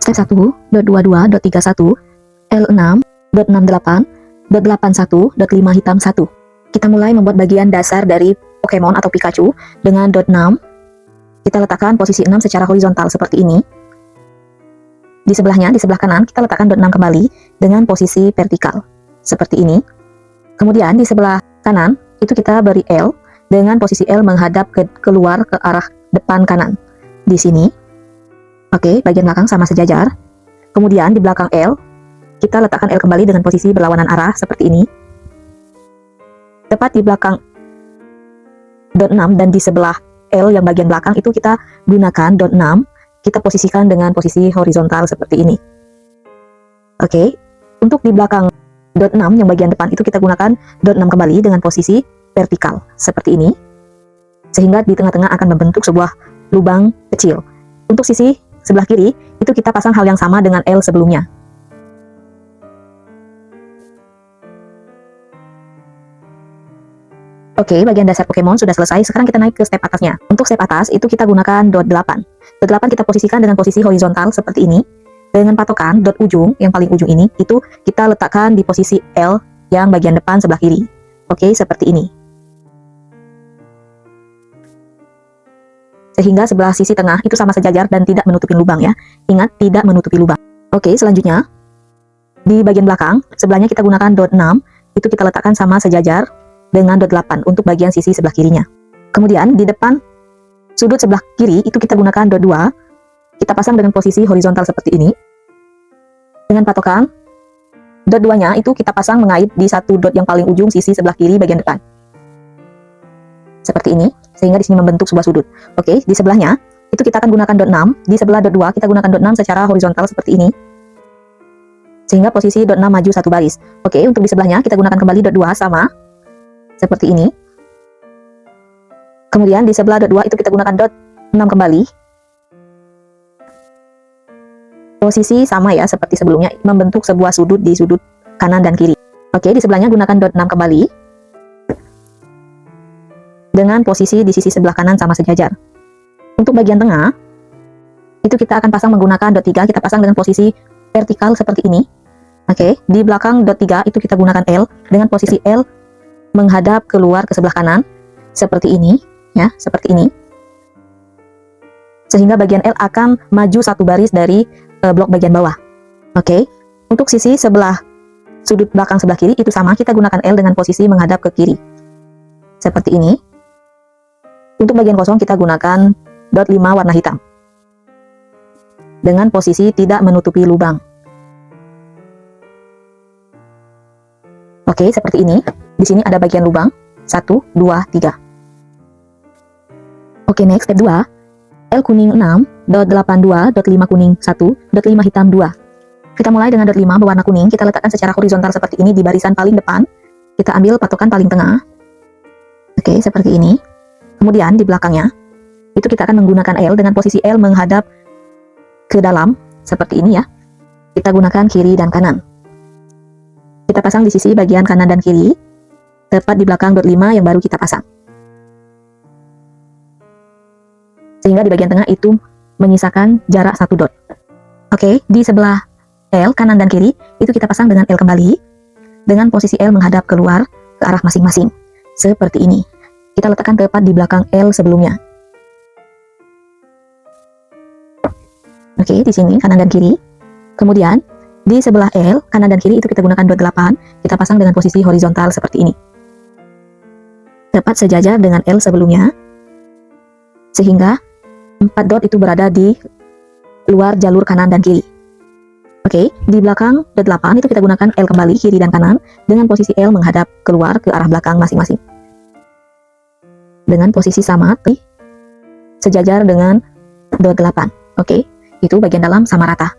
Step 1, dot 22, dot 31, L6, dot 68, dot 81, dot 5 hitam 1. Kita mulai membuat bagian dasar dari Pokemon atau Pikachu dengan dot 6. Kita letakkan posisi 6 secara horizontal seperti ini. Di sebelahnya, di sebelah kanan, kita letakkan dot 6 kembali dengan posisi vertikal seperti ini. Kemudian di sebelah kanan, itu kita beri L dengan posisi L menghadap keluar ke arah depan kanan. Di sini. Oke, bagian belakang sama sejajar. Kemudian di belakang L, kita letakkan L kembali dengan posisi berlawanan arah seperti ini. Tepat di belakang dot 6 dan di sebelah L yang bagian belakang itu kita gunakan dot 6. Kita posisikan dengan posisi horizontal seperti ini. Oke, untuk di belakang dot 6 yang bagian depan itu kita gunakan dot 6 kembali dengan posisi vertikal seperti ini. Sehingga di tengah-tengah akan membentuk sebuah lubang kecil. Untuk sisi sebelah kiri, itu kita pasang hal yang sama dengan L sebelumnya. Oke, bagian dasar Pokemon sudah selesai. Sekarang kita naik ke step atasnya. Untuk step atas, itu kita gunakan dot 8. Dot 8 kita posisikan dengan posisi horizontal seperti ini. Dengan patokan dot ujung, yang paling ujung ini, itu kita letakkan di posisi L yang bagian depan sebelah kiri. Oke, seperti ini. Sehingga sebelah sisi tengah itu sama sejajar dan tidak menutupi lubang ya. Ingat, tidak menutupi lubang. Oke, selanjutnya di bagian belakang, sebelahnya kita gunakan dot 6. Itu kita letakkan sama sejajar dengan dot 8 untuk bagian sisi sebelah kirinya. Kemudian di depan sudut sebelah kiri itu kita gunakan dot 2. Kita pasang dengan posisi horizontal seperti ini. Dengan patokan dot 2-nya itu kita pasang mengait di satu dot yang paling ujung sisi sebelah kiri bagian depan. Seperti ini. Sehingga di sini membentuk sebuah sudut. Oke, di sebelahnya itu kita akan gunakan dot 6. Di sebelah dot 2 kita gunakan dot 6 secara horizontal seperti ini. Sehingga posisi dot 6 maju satu baris. Oke, untuk di sebelahnya kita gunakan kembali dot 2 sama seperti ini. Kemudian di sebelah dot 2 itu kita gunakan dot 6 kembali. Posisi sama ya seperti sebelumnya, membentuk sebuah sudut di sudut kanan dan kiri. Oke, di sebelahnya gunakan dot 6 kembali. Dengan posisi di sisi sebelah kanan sama sejajar. Untuk bagian tengah, itu kita akan pasang menggunakan dot 3, kita pasang dengan posisi vertikal seperti ini. Oke, di belakang dot 3 itu kita gunakan L, dengan posisi L menghadap keluar ke sebelah kanan, seperti ini, ya, seperti ini. Sehingga bagian L akan maju satu baris dari blok bagian bawah. Oke, untuk sisi sebelah sudut belakang sebelah kiri itu sama, kita gunakan L dengan posisi menghadap ke kiri. Seperti ini. Untuk bagian kosong kita gunakan dot 5 warna hitam. Dengan posisi tidak menutupi lubang. Oke, seperti ini. Di sini ada bagian lubang. 1, 2, 3. Oke, next step 2. L kuning 6, dot 82, dot 5 kuning 1, dot 5 hitam 2. Kita mulai dengan dot 5 berwarna kuning. Kita letakkan secara horizontal seperti ini di barisan paling depan. Kita ambil patokan paling tengah. Oke, seperti ini. Kemudian di belakangnya, itu kita akan menggunakan L dengan posisi L menghadap ke dalam, seperti ini ya. Kita gunakan kiri dan kanan. Kita pasang di sisi bagian kanan dan kiri, tepat di belakang dot 5 yang baru kita pasang. Sehingga di bagian tengah itu menyisakan jarak 1 dot. Oke, di sebelah L, kanan dan kiri, itu kita pasang dengan L kembali, dengan posisi L menghadap keluar ke arah masing-masing, seperti ini. Kita letakkan tepat di belakang L sebelumnya. Oke, di sini kanan dan kiri. Kemudian di sebelah L, kanan dan kiri itu kita gunakan dot 8. Kita pasang dengan posisi horizontal seperti ini. Tepat sejajar dengan L sebelumnya. Sehingga 4 dot itu berada di luar jalur kanan dan kiri. Oke, di belakang dot 8 itu kita gunakan L kembali kiri dan kanan dengan posisi L menghadap keluar ke arah belakang masing-masing. Dengan posisi sama, sejajar dengan dot 8. Oke, itu bagian dalam sama rata.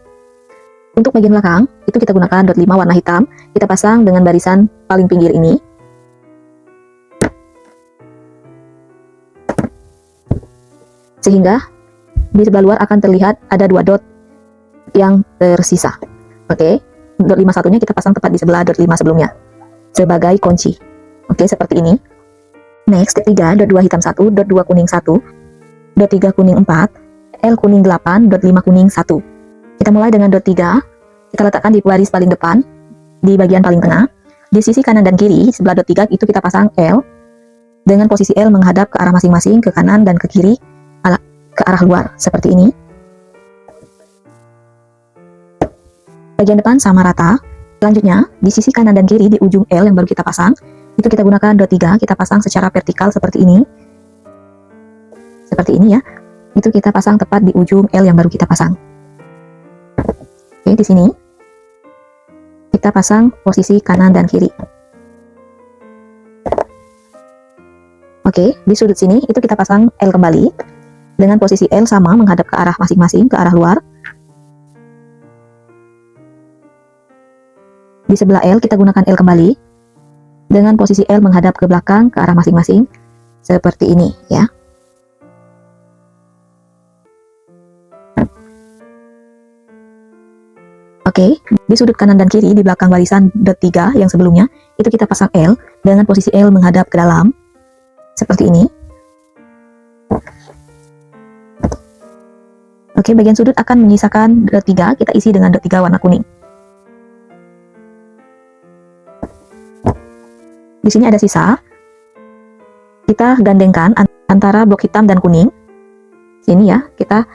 Untuk bagian belakang, itu kita gunakan dot 5 warna hitam. Kita pasang dengan barisan paling pinggir ini. Sehingga di sebelah luar akan terlihat ada 2 dot yang tersisa. Oke, dot 5 satunya kita pasang tepat di sebelah dot 5 sebelumnya. Sebagai kunci. Oke, seperti ini. Next, step 3, dot 2 hitam 1, dot 2 kuning 1, dot 3 kuning 4, L kuning 8, dot 5 kuning 1. Kita mulai dengan dot 3, kita letakkan di baris paling depan, di bagian paling tengah. Di sisi kanan dan kiri, sebelah dot 3 itu kita pasang L, dengan posisi L menghadap ke arah masing-masing, ke kanan dan ke kiri, ke arah luar, seperti ini. Bagian depan sama rata. Selanjutnya, di sisi kanan dan kiri, di ujung L yang baru kita pasang, itu kita gunakan dot 3, kita pasang secara vertikal seperti ini. Seperti ini ya. Itu kita pasang tepat di ujung L yang baru kita pasang. Oke, di sini kita pasang posisi kanan dan kiri. Oke, di sudut sini itu kita pasang L kembali dengan posisi L sama menghadap ke arah masing-masing, ke arah luar. Di sebelah L kita gunakan L kembali dengan posisi L menghadap ke belakang, ke arah masing-masing, seperti ini ya. Oke, di sudut kanan dan kiri di belakang barisan dot 3 yang sebelumnya, itu kita pasang L dengan posisi L menghadap ke dalam, seperti ini. Oke, bagian sudut akan menyisakan dot 3, kita isi dengan dot 3 warna kuning. Di sini ada sisa, kita gandengkan antara blok hitam dan kuning. Sini ya, kita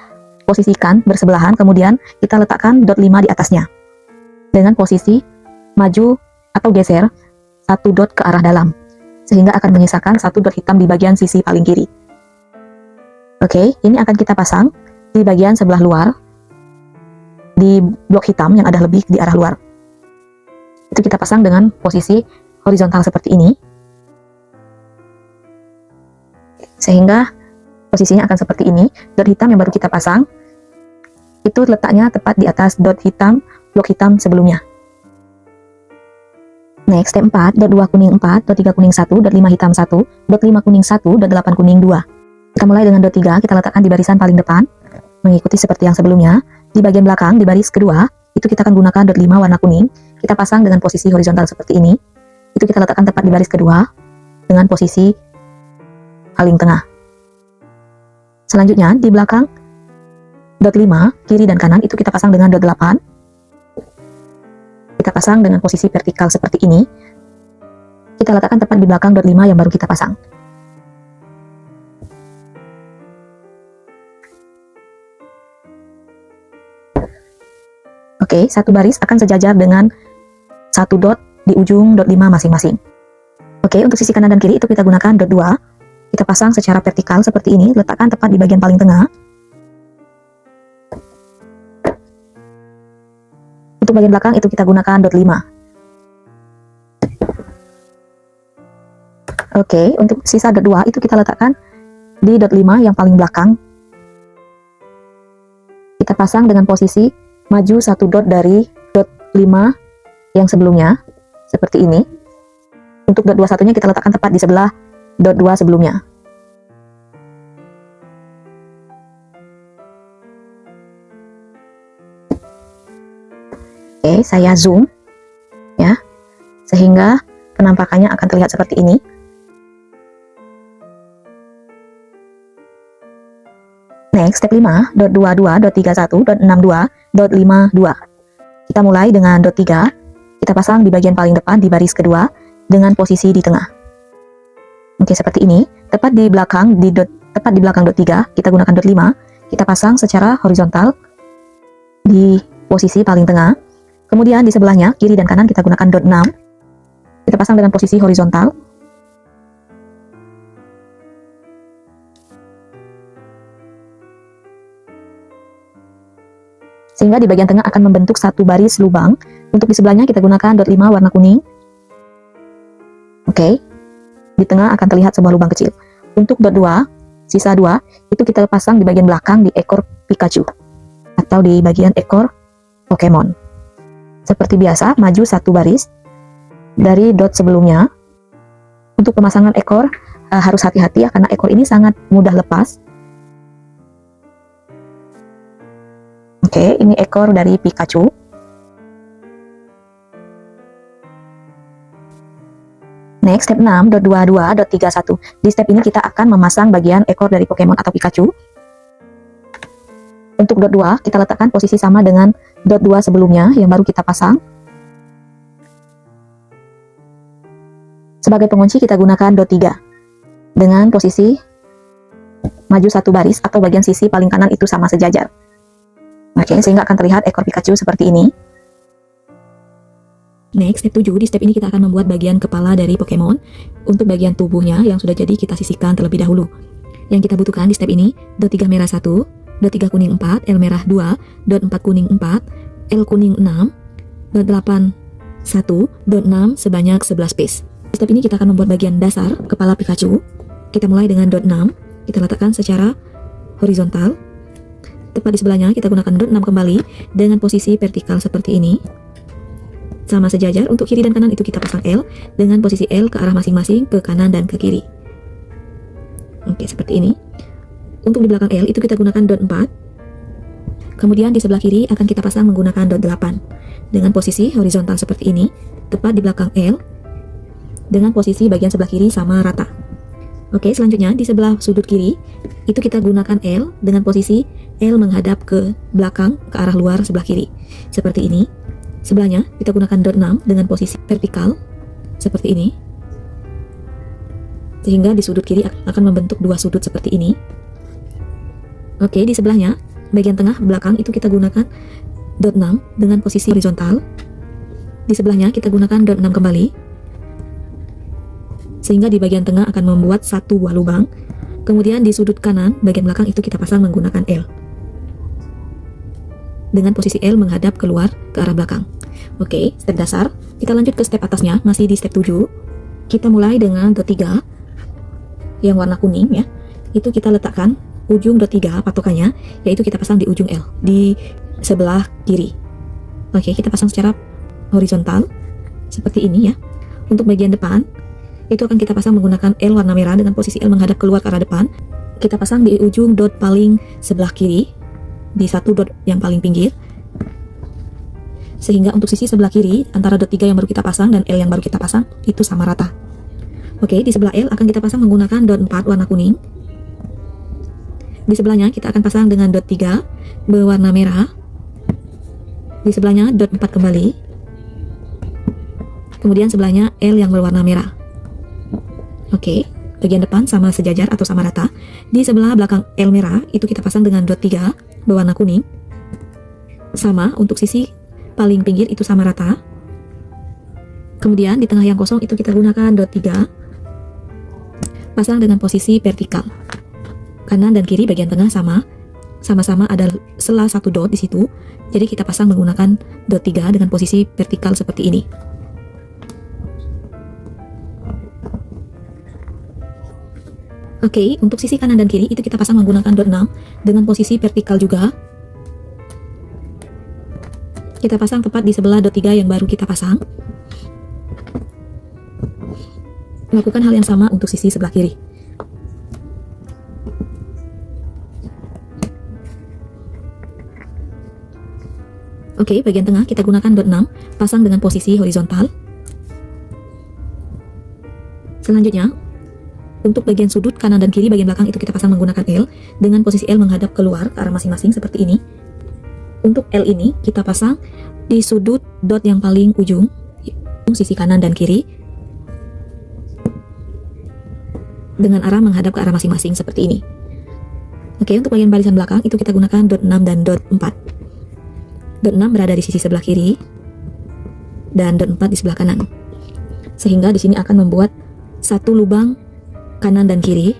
posisikan bersebelahan, kemudian kita letakkan dot 5 di atasnya. Dengan posisi maju atau geser satu dot ke arah dalam, sehingga akan menyisakan satu dot hitam di bagian sisi paling kiri. Oke, ini akan kita pasang di bagian sebelah luar, di blok hitam yang ada lebih di arah luar. Itu kita pasang dengan posisi horizontal seperti ini, sehingga posisinya akan seperti ini. Dot hitam yang baru kita pasang itu letaknya tepat di atas dot hitam blok hitam sebelumnya. Next, step 4, dot 2 kuning 4, dot 3 kuning 1, dot 5 hitam 1, dot 5 kuning 1, dot 8 kuning 2. Kita mulai dengan dot 3, kita letakkan di barisan paling depan, mengikuti seperti yang sebelumnya. Di bagian belakang, di baris kedua, itu kita akan gunakan dot 5 warna kuning, kita pasang dengan posisi horizontal seperti ini. Itu kita letakkan tepat di baris kedua dengan posisi paling tengah. Selanjutnya di belakang dot 5 kiri dan kanan itu kita pasang dengan dot 8. Kita pasang dengan posisi vertikal seperti ini. Kita letakkan tepat di belakang dot 5 yang baru kita pasang. Oke, satu baris akan sejajar dengan satu dot di ujung dot 5 masing-masing. Oke, untuk sisi kanan dan kiri itu kita gunakan dot 2. Kita pasang secara vertikal seperti ini, letakkan tepat di bagian paling tengah. Untuk bagian belakang itu kita gunakan dot 5. Oke, untuk sisa dot 2 itu kita letakkan di dot 5 yang paling belakang. Kita pasang dengan posisi maju satu dot dari dot 5 yang sebelumnya, seperti ini. Untuk dot 21-nya kita letakkan tepat di sebelah dot 2 sebelumnya. Oke, saya zoom ya, sehingga penampakannya akan terlihat seperti ini. Next, step 5, dot 22, dot 31, dot 62, dot 52. Kita mulai dengan dot 3. Kita pasang di bagian paling depan di baris kedua dengan posisi di tengah. Oke, seperti ini. Tepat di belakang dot 3, kita gunakan dot 5. Kita pasang secara horizontal di posisi paling tengah. Kemudian di sebelahnya, kiri dan kanan kita gunakan dot 6. Kita pasang dengan posisi horizontal. Sehingga di bagian tengah akan membentuk satu baris lubang. Untuk di sebelahnya kita gunakan dot 5 warna kuning. Oke, di tengah akan terlihat sebuah lubang kecil. Untuk dot 2, sisa 2, itu kita pasang di bagian belakang di ekor Pikachu, atau di bagian ekor Pokemon. Seperti biasa, maju satu baris dari dot sebelumnya. Untuk pemasangan ekor harus hati-hati ya, karena ekor ini sangat mudah lepas. Oke, ini ekor dari Pikachu. Next, step 6, dot 22, dot 31. Di step ini kita akan memasang bagian ekor dari Pokemon atau Pikachu. Untuk dot 2, kita letakkan posisi sama dengan dot 2 sebelumnya yang baru kita pasang. Sebagai pengunci kita gunakan dot 3 dengan posisi maju satu baris atau bagian sisi paling kanan itu sama sejajar. Oke, sehingga akan terlihat ekor Pikachu seperti ini. Next, step 7. Di step ini kita akan membuat bagian kepala dari Pokemon. Untuk bagian tubuhnya yang sudah jadi kita sisihkan terlebih dahulu. Yang kita butuhkan di step ini, dot 3 merah 1, dot 3 kuning 4, L merah 2, dot 4 kuning 4, L kuning 6, dot 8 1, dot 6 sebanyak 11 piece. Di step ini kita akan membuat bagian dasar kepala Pikachu. Kita mulai dengan dot 6, kita letakkan secara horizontal. Tepat di sebelahnya kita gunakan dot 6 kembali dengan posisi vertikal seperti ini. Sama sejajar, untuk kiri dan kanan itu kita pasang L dengan posisi L ke arah masing-masing, ke kanan dan ke kiri. Oke, seperti ini. Untuk di belakang L itu kita gunakan dot 4. Kemudian di sebelah kiri akan kita pasang menggunakan dot 8 dengan posisi horizontal seperti ini, tepat di belakang L dengan posisi bagian sebelah kiri sama rata. Oke, selanjutnya di sebelah sudut kiri itu kita gunakan L dengan posisi L menghadap ke belakang ke arah luar sebelah kiri. Seperti ini. Sebelahnya kita gunakan dot 6 dengan posisi vertikal seperti ini. Sehingga di sudut kiri akan membentuk dua sudut seperti ini. Oke, di sebelahnya bagian tengah belakang itu kita gunakan dot 6 dengan posisi horizontal. Di sebelahnya kita gunakan dot 6 kembali. Sehingga di bagian tengah akan membuat satu buah lubang. Kemudian di sudut kanan bagian belakang itu kita pasang menggunakan L dengan posisi L menghadap keluar ke arah belakang. Oke, step dasar. Kita lanjut ke step atasnya, masih di step 7. Kita mulai dengan dot 3 yang warna kuning ya. Itu kita letakkan ujung dot 3 patokannya, yaitu kita pasang di ujung L di sebelah kiri. Oke, kita pasang secara horizontal seperti ini ya. Untuk bagian depan itu akan kita pasang menggunakan L warna merah dengan posisi L menghadap keluar ke arah depan. Kita pasang di ujung dot paling sebelah kiri, di satu dot yang paling pinggir. Sehingga untuk sisi sebelah kiri antara dot 3 yang baru kita pasang dan L yang baru kita pasang itu sama rata. Oke, di sebelah L akan kita pasang menggunakan dot 4 warna kuning. Di sebelahnya kita akan pasang dengan dot 3 berwarna merah. Di sebelahnya dot 4 kembali. Kemudian sebelahnya L yang berwarna merah. Oke, bagian depan sama sejajar atau sama rata. Di sebelah belakang L merah itu kita pasang dengan dot 3 berwarna kuning. Sama, untuk sisi paling pinggir itu sama rata. Kemudian di tengah yang kosong itu kita gunakan dot 3. Pasang dengan posisi vertikal. Kanan dan kiri bagian tengah sama-sama ada sela satu dot di situ. Jadi kita pasang menggunakan dot 3 dengan posisi vertikal seperti ini. Oke, untuk sisi kanan dan kiri itu kita pasang menggunakan dot 6 dengan posisi vertikal juga. Kita pasang tepat di sebelah dot 3 yang baru kita pasang. Lakukan hal yang sama untuk sisi sebelah kiri. Oke, bagian tengah kita gunakan dot 6, pasang dengan posisi horizontal. Selanjutnya, untuk bagian sudut kanan dan kiri bagian belakang itu kita pasang menggunakan L dengan posisi L menghadap keluar ke arah masing-masing seperti ini. Untuk L ini kita pasang di sudut dot yang paling ujung, sisi kanan dan kiri, dengan arah menghadap ke arah masing-masing seperti ini. Oke, untuk bagian barisan belakang itu kita gunakan dot 6 dan dot 4. Dot 6 berada di sisi sebelah kiri dan dot 4 di sebelah kanan. Sehingga di sini akan membuat satu lubang kanan dan kiri.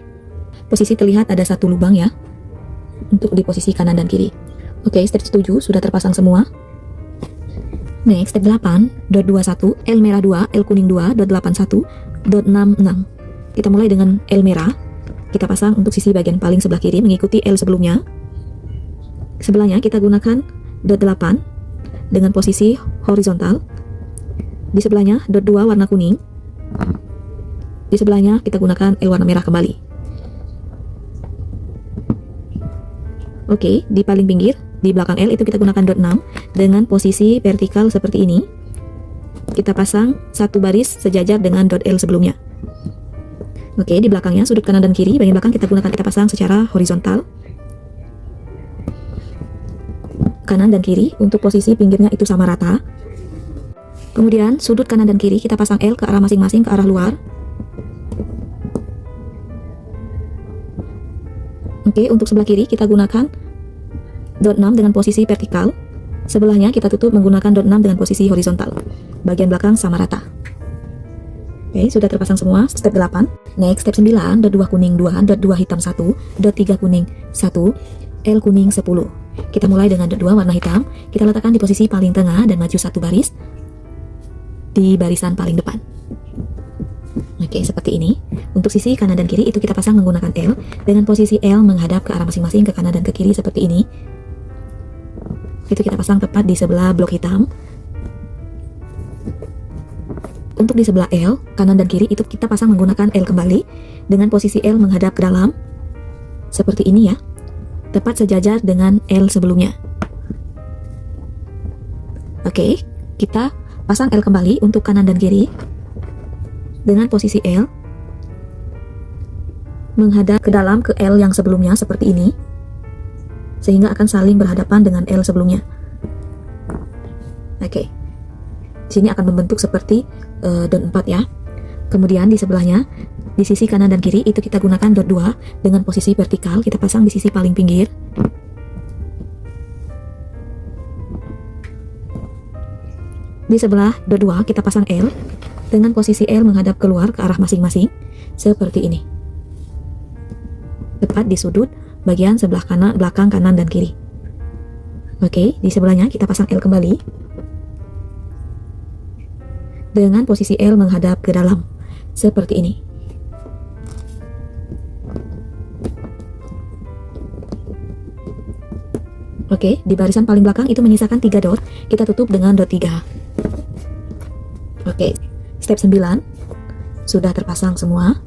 Posisi terlihat ada satu lubang ya untuk di posisi kanan dan kiri. Oke, step 7 sudah terpasang semua. Next, step 8, dot 21, L merah 2, L kuning 2, dot 81, dot 66. Kita mulai dengan L merah. Kita pasang untuk sisi bagian paling sebelah kiri mengikuti L sebelumnya. Sebelahnya kita gunakan dot 8 dengan posisi horizontal. Di sebelahnya dot 2 warna kuning. Di sebelahnya kita gunakan L warna merah kembali. Oke, di paling pinggir, di belakang L itu kita gunakan dot 6 dengan posisi vertikal seperti ini. Kita pasang satu baris sejajar dengan dot L sebelumnya. Oke, di belakangnya sudut kanan dan kiri bagian belakang kita pasang secara horizontal. kanan dan kiri untuk posisi pinggirnya itu sama rata. Kemudian sudut kanan dan kiri kita pasang L ke arah masing-masing, ke arah luar. Oke, untuk sebelah kiri kita gunakan dot 6 dengan posisi vertikal. Sebelahnya kita tutup menggunakan dot 6 dengan posisi horizontal. Bagian belakang sama rata. Oke, sudah terpasang semua. Step 8. Next, step 9, dot 2 kuning 2, dot 2 hitam 1, dot 3 kuning 1, L kuning 10. Kita mulai dengan dot 2 warna hitam. Kita letakkan di posisi paling tengah dan maju satu baris di barisan paling depan. Oke, seperti ini. Untuk sisi kanan dan kiri itu kita pasang menggunakan L dengan posisi L menghadap ke arah masing-masing, ke kanan dan ke kiri seperti ini. Itu kita pasang tepat di sebelah blok hitam. Untuk di sebelah L, kanan dan kiri itu kita pasang menggunakan L kembali dengan posisi L menghadap ke dalam. Seperti ini ya. Tepat sejajar dengan L sebelumnya. Oke, kita pasang L kembali untuk kanan dan kiri dengan posisi L menghadap ke dalam ke L yang sebelumnya seperti ini, sehingga akan saling berhadapan dengan L sebelumnya. Oke, sini akan membentuk seperti dot 4 ya. Kemudian di sebelahnya, di sisi kanan dan kiri itu kita gunakan dot 2 dengan posisi vertikal. Kita pasang di sisi paling pinggir. Di sebelah dot 2 kita pasang L dengan posisi L menghadap keluar ke arah masing-masing seperti ini. Tepat di sudut bagian sebelah kanan, belakang, kanan, dan kiri. Oke, di sebelahnya kita pasang L kembali dengan posisi L menghadap ke dalam seperti ini. Oke, di barisan paling belakang itu menyisakan 3 dot. Kita tutup dengan dot 3. Oke, step 9 sudah terpasang semua.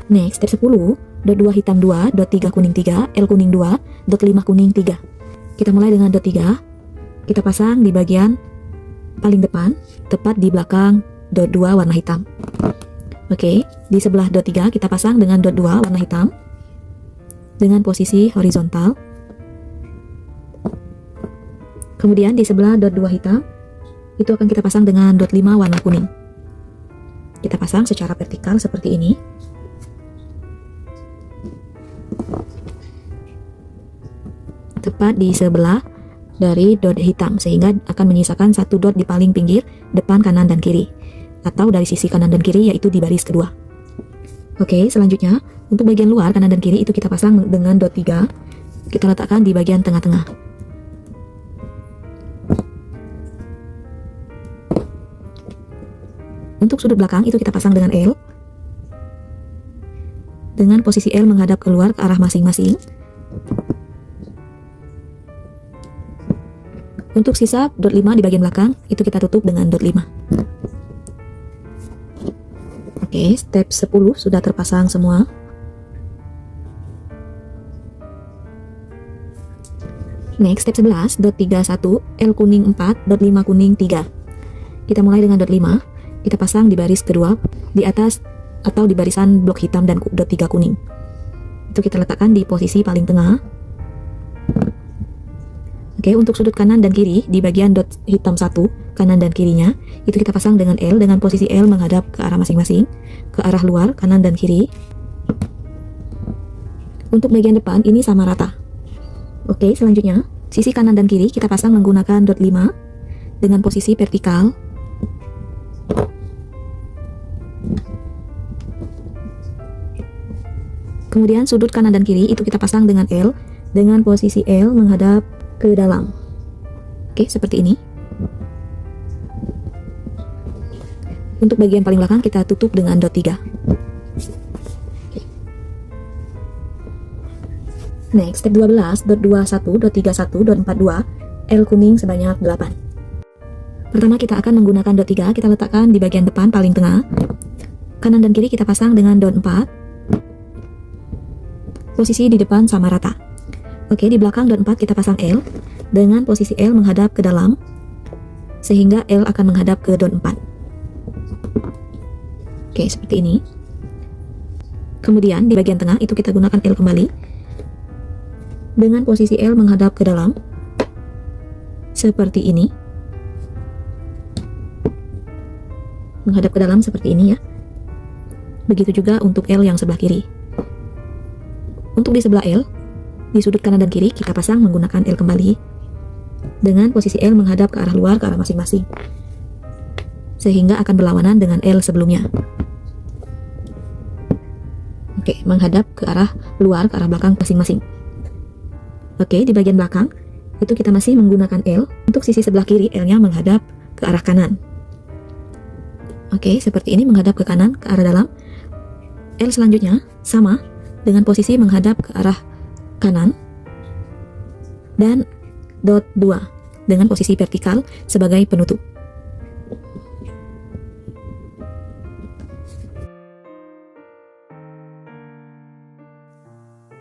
Next, step 10, dot 2 hitam 2, dot 3 kuning 3, L kuning 2, dot 5 kuning 3. Kita mulai dengan dot 3. Kita pasang di bagian paling depan, tepat di belakang dot 2 warna hitam. Oke, di sebelah dot 3 kita pasang dengan dot 2 warna hitam dengan posisi horizontal. Kemudian di sebelah dot 2 hitam itu akan kita pasang dengan dot 5 warna kuning. Kita pasang secara vertikal seperti ini. Tepat di sebelah dari dot hitam, sehingga akan menyisakan 1 dot di paling pinggir, depan, kanan, dan kiri, atau dari sisi kanan dan kiri, yaitu di baris kedua. Oke, selanjutnya untuk bagian luar kanan dan kiri itu kita pasang dengan dot 3. Kita letakkan di bagian tengah-tengah. Untuk sudut belakang itu kita pasang dengan L dengan posisi L menghadap keluar ke arah masing-masing. Untuk sisa dot 5 di bagian belakang itu kita tutup dengan dot 5. Oke, step 10 sudah terpasang semua. Next, step 11, dot 31, L kuning 4, dot 5 kuning 3. Kita mulai dengan dot 5. Kita pasang di baris kedua, di atas atau di barisan blok hitam dan dot 3 kuning. Itu kita letakkan di posisi paling tengah. Oke, untuk sudut kanan dan kiri di bagian dot hitam 1, kanan dan kirinya, itu kita pasang dengan L dengan posisi L menghadap ke arah masing-masing, ke arah luar, kanan dan kiri. Untuk bagian depan ini sama rata. Oke, selanjutnya sisi kanan dan kiri kita pasang menggunakan dot 5 dengan posisi vertikal. Kemudian sudut kanan dan kiri itu kita pasang dengan L dengan posisi L menghadap ke dalam. Oke, seperti ini. Untuk bagian paling belakang kita tutup dengan dot 3. Oke. Next, step 12, dot 21, dot 31, dot 42, L kuning sebanyak 8. Pertama kita akan menggunakan dot 3, kita letakkan di bagian depan paling tengah. Kanan dan kiri kita pasang dengan dot 4. Posisi di depan sama rata. Oke, di belakang dot 4 kita pasang L dengan posisi L menghadap ke dalam, sehingga L akan menghadap ke dot 4. Oke, seperti ini. Kemudian di bagian tengah itu kita gunakan L kembali dengan posisi L menghadap ke dalam seperti ini. Menghadap ke dalam seperti ini ya. Begitu juga untuk L yang sebelah kiri. Untuk di sebelah L, di sudut kanan dan kiri kita pasang menggunakan L kembali dengan posisi L menghadap ke arah luar ke arah masing-masing, sehingga akan berlawanan dengan L sebelumnya. Oke, menghadap ke arah luar ke arah belakang masing-masing. Oke, di bagian belakang itu kita masih menggunakan L. Untuk sisi sebelah kiri L-nya menghadap ke arah kanan. Oke, seperti ini menghadap ke kanan ke arah dalam. L selanjutnya sama dengan posisi menghadap ke arah kanan dan dot 2 dengan posisi vertikal sebagai penutup.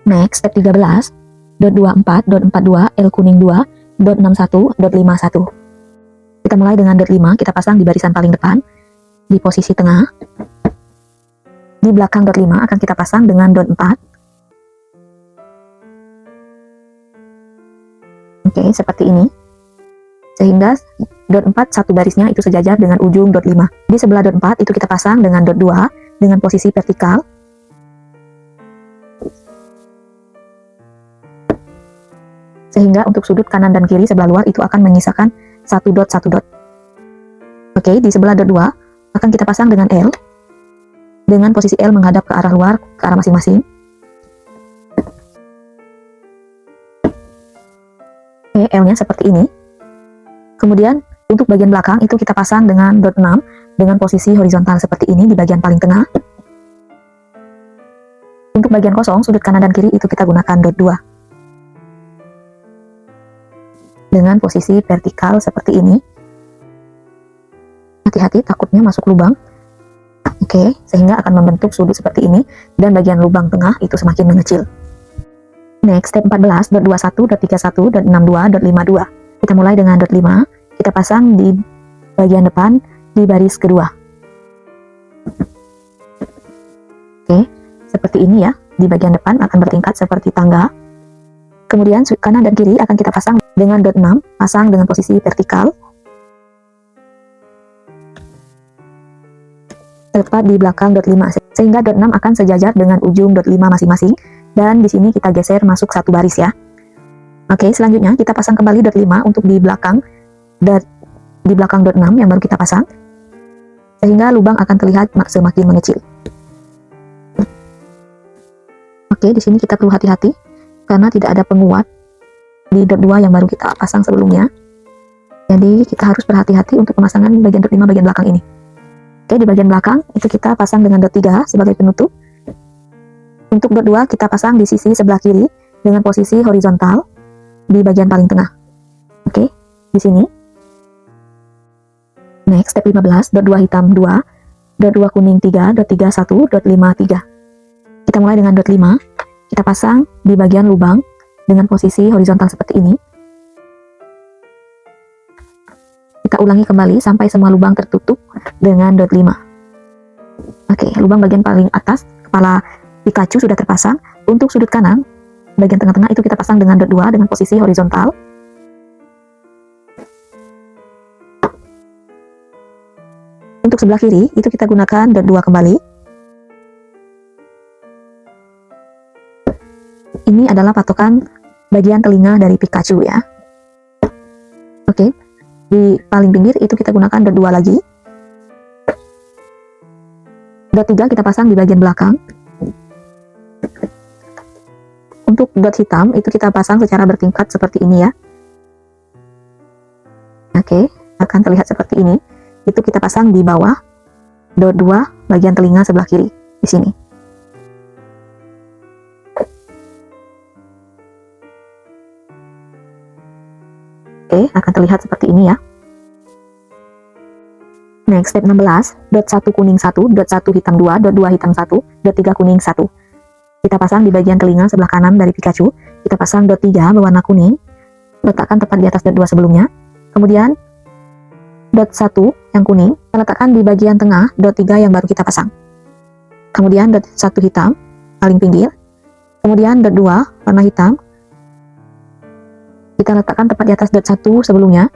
Next, step 13, dot 24, dot 42, L kuning 2, dot 61, dot 51. Kita mulai dengan dot 5, kita pasang di barisan paling depan, di posisi tengah. Di belakang dot 5 akan kita pasang dengan dot 4. Oke, seperti ini. Sehingga dot 4 satu barisnya itu sejajar dengan ujung dot 5. Di sebelah dot 4 itu kita pasang dengan dot 2 dengan posisi vertikal. Sehingga untuk sudut kanan dan kiri sebelah luar itu akan menyisakan satu dot. Oke, di sebelah dot 2 akan kita pasang dengan L. Dengan posisi L menghadap ke arah luar, ke arah masing-masing. Oke, L-nya seperti ini. Kemudian, untuk bagian belakang itu kita pasang dengan dot 6, dengan posisi horizontal seperti ini di bagian paling tengah. Untuk bagian kosong, sudut kanan dan kiri itu kita gunakan dot 2. Dengan posisi vertikal seperti ini. Hati-hati, takutnya masuk lubang. Oke, sehingga akan membentuk sudut seperti ini dan bagian lubang tengah itu semakin mengecil. Next, step 14, dot 21, dot 31, dot 62, dot 52. Kita mulai dengan dot 5, kita pasang di bagian depan di baris kedua. Oke, seperti ini ya, di bagian depan akan bertingkat seperti tangga. Kemudian kanan dan kiri akan kita pasang dengan dot 6, pasang dengan posisi vertikal. Tepat di belakang dot 5, sehingga dot 6 akan sejajar dengan ujung dot 5 masing-masing, dan di sini kita geser masuk satu baris ya. Oke, selanjutnya kita pasang kembali dot 5 untuk di belakang dot 6 yang baru kita pasang, sehingga lubang akan terlihat semakin mengecil. Oke, di sini kita perlu hati-hati karena tidak ada penguat di dot 2 yang baru kita pasang sebelumnya. Jadi kita harus berhati-hati untuk pemasangan bagian dot 5 bagian belakang ini. Oke, di bagian belakang itu kita pasang dengan dot 3 sebagai penutup. Untuk dot 2 kita pasang di sisi sebelah kiri dengan posisi horizontal di bagian paling tengah. Oke, di sini. Next, step 15, dot 2 hitam 2, dot 2 kuning 3, dot 31, dot 53. Kita mulai dengan dot 5, kita pasang di bagian lubang dengan posisi horizontal seperti ini. Kita ulangi kembali sampai semua lubang tertutup dengan dot 5. Oke, lubang bagian paling atas, kepala Pikachu sudah terpasang. Untuk sudut kanan, bagian tengah-tengah itu kita pasang dengan dot 2 dengan posisi horizontal. Untuk sebelah kiri, itu kita gunakan dot 2 kembali. Ini adalah patokan bagian telinga dari Pikachu ya. Oke. Di paling pinggir itu kita gunakan dot 2 lagi. Dot 3 kita pasang di bagian belakang. Untuk dot hitam itu kita pasang secara bertingkat seperti ini ya. Oke, akan terlihat seperti ini. Itu kita pasang di bawah dot 2 bagian telinga sebelah kiri di sini. Oke, akan terlihat seperti ini ya. Next, step 16, dot 1 kuning 1, dot 1 hitam 2, dot 2 hitam 1, dot 3 kuning 1. Kita pasang di bagian telinga sebelah kanan dari Pikachu. Kita pasang dot 3 berwarna kuning. Letakkan tepat di atas dot 2 sebelumnya. Kemudian, dot 1 yang kuning, kita letakkan di bagian tengah dot 3 yang baru kita pasang. Kemudian dot 1 hitam, paling pinggir. Kemudian dot 2 warna hitam, Kita letakkan tepat di atas dot 1 sebelumnya,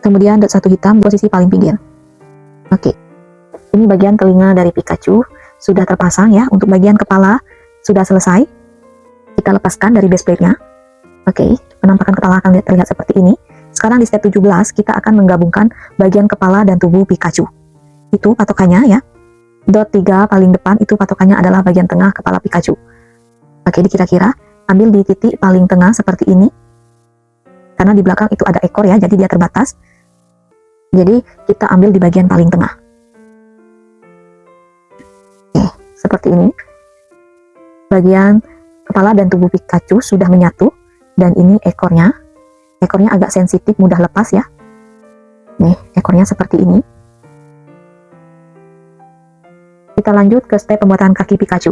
kemudian dot 1 hitam posisi paling pinggir. Oke, ini bagian telinga dari Pikachu sudah terpasang ya. Untuk bagian kepala sudah selesai. Kita lepaskan dari base plate-nya. Oke, penampakan kepala akan terlihat seperti ini. Sekarang di step 17 kita akan menggabungkan bagian kepala dan tubuh Pikachu. Itu patokannya ya. Dot 3 paling depan itu patokannya adalah bagian tengah kepala Pikachu. Oke, dikira-kira ambil di titik paling tengah seperti ini. Karena di belakang itu ada ekor ya, jadi dia terbatas. Jadi kita ambil di bagian paling tengah. Oke, seperti ini. Bagian kepala dan tubuh Pikachu sudah menyatu. Dan ini ekornya. Ekornya agak sensitif, mudah lepas ya. Nih, ekornya seperti ini. Kita lanjut ke step pembuatan kaki Pikachu.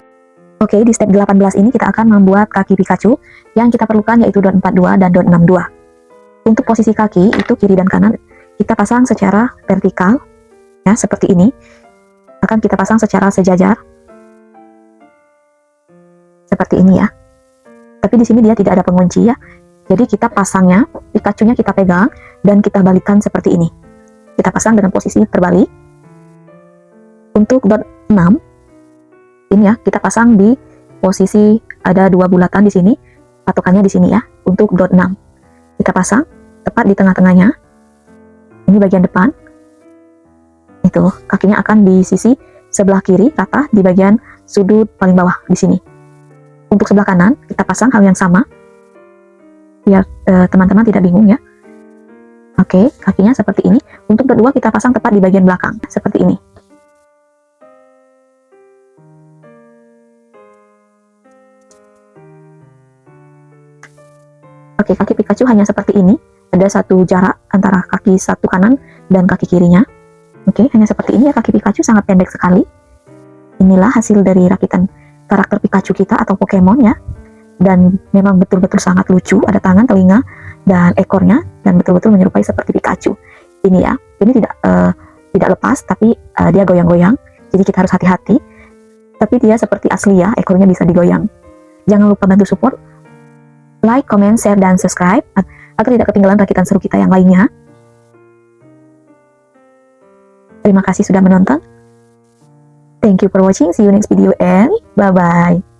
Oke, di step 18 ini kita akan membuat kaki Pikachu. Yang kita perlukan yaitu dot 42 dan dot 62. Untuk posisi kaki itu kiri dan kanan kita pasang secara vertikal ya, seperti ini. Akan kita pasang secara sejajar seperti ini ya. Tapi di sini dia tidak ada pengunci ya. Jadi kita pasangnya, Pikachu-nya kita pegang dan kita balikkan seperti ini. Kita pasang dengan posisi terbalik. Untuk dot 6 ini ya, kita pasang di posisi ada 2 bulatan di sini. Patokannya di sini ya. Untuk dot 6 kita pasang tepat di tengah-tengahnya. Ini bagian depan. Itu kakinya akan di sisi sebelah kiri rata di bagian sudut paling bawah di sini. Untuk sebelah kanan kita pasang hal yang sama biar teman-teman tidak bingung ya. Oke, kakinya seperti ini. Untuk dot 2 kita pasang tepat di bagian belakang seperti ini. Oke, kaki Pikachu hanya seperti ini. Ada satu jarak antara kaki satu kanan dan kaki kirinya. Oke, hanya seperti ini ya, kaki Pikachu sangat pendek sekali. Inilah hasil dari rakitan karakter Pikachu kita atau Pokemon ya. Dan memang betul-betul sangat lucu. Ada tangan, telinga, dan ekornya. Dan betul-betul menyerupai seperti Pikachu. Ini ya, ini tidak lepas, tapi dia goyang-goyang. Jadi kita harus hati-hati. Tapi dia seperti asli ya, ekornya bisa digoyang. Jangan lupa bantu support, like, comment, share, dan subscribe agar tidak ketinggalan rakitan seru kita yang lainnya. Terima kasih sudah menonton. Thank you for watching. See you next video and bye-bye.